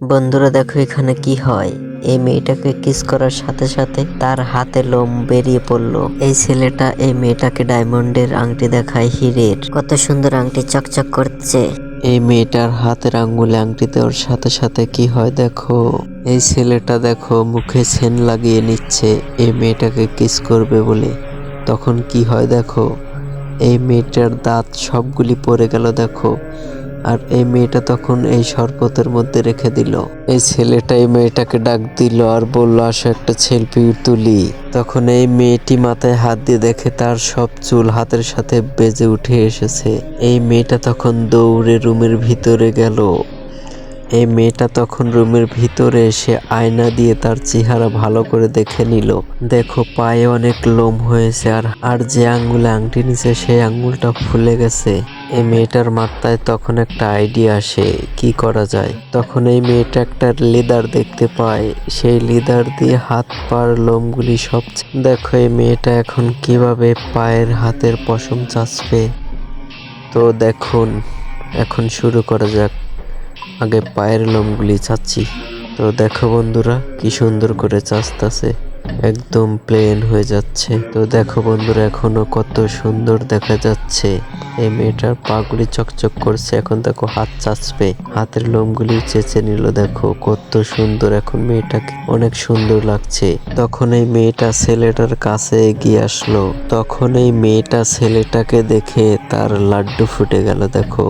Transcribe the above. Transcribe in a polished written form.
বন্ধুরা দেখো এখানে কি হয়। এই মেয়েটাকে কিস করার সাথে সাথে তার হাতে লোম বেরিয়ে পড়লো। এই ছেলেটা এই মেয়েটাকে ডায়মন্ডের আংটি দেখায়, হীরের। কত সুন্দর আংটি, চকচক করছে। এই মেয়েটার হাতের আঙ্গুলে আংটি দেওয়ার সাথে সাথে কি হয় দেখো। এই ছেলেটা দেখো মুখে সেন লাগিয়ে নিচ্ছে এই মেয়েটাকে কিস করবে বলে। তখন কি হয় দেখো, এই মেয়েটার দাঁত সবগুলি পড়ে গেল দেখো। আর এই মেয়েটা তখন এই শরবতের মধ্যে রেখে দিল। এই ছেলেটা এই মেয়েটাকে ডাক দিল আর বলল, আসো একটা সেলফি তুলি। তখন এই মেয়েটি মাথায় হাত দিয়ে দেখে তার সব চুল হাতের সাথে বেজে উঠে এসেছে। এই মেয়েটা তখন দৌড়ে রুমের ভিতরে গেল। এই মেয়েটা তখন রুমের ভিতরে এসে আয়না দিয়ে তার চেহারা ভালো করে দেখে নিল। দেখো পায়ে অনেক লোম হয়েছে, আর যে আঙ্গুলে আংটি নিছে সেই আঙ্গুলটা ফুলে গেছে। এই মেয়েটার মাথায় তখন একটা আইডিয়া আসে, কি করা যায়। তখন এই মেয়েটা একটা লেদার দেখতে পায়, সেই লেদার দিয়ে হাত পার লোমগুলি সব। দেখো এই মেয়েটা এখন কিভাবে পায়ের হাতের পশম চাচবে। তো দেখুন, এখন শুরু করা যাক। আগে পায়ের লোমগুলি চাচ্ছি। তো দেখো বন্ধুরা কি সুন্দর করে চাচতাছে, একদম প্লেন হয়ে যাচ্ছে। তো দেখো বন্ধুরা এখনো কত সুন্দর দেখা যাচ্ছে। এই মেয়েটার পাগুলি চকচক করছে। এখন দেখো হাত চাচবে, হাতের লোমগুলি চেঁচে নিল। দেখো কত সুন্দর, এখন মেয়েটাকে অনেক সুন্দর লাগছে। তখন এই মেয়েটা ছেলেটার কাছে এগিয়ে আসলো। তখন এই মেয়েটা ছেলেটাকে দেখে তার লাড্ডু ফুটে গেল দেখো।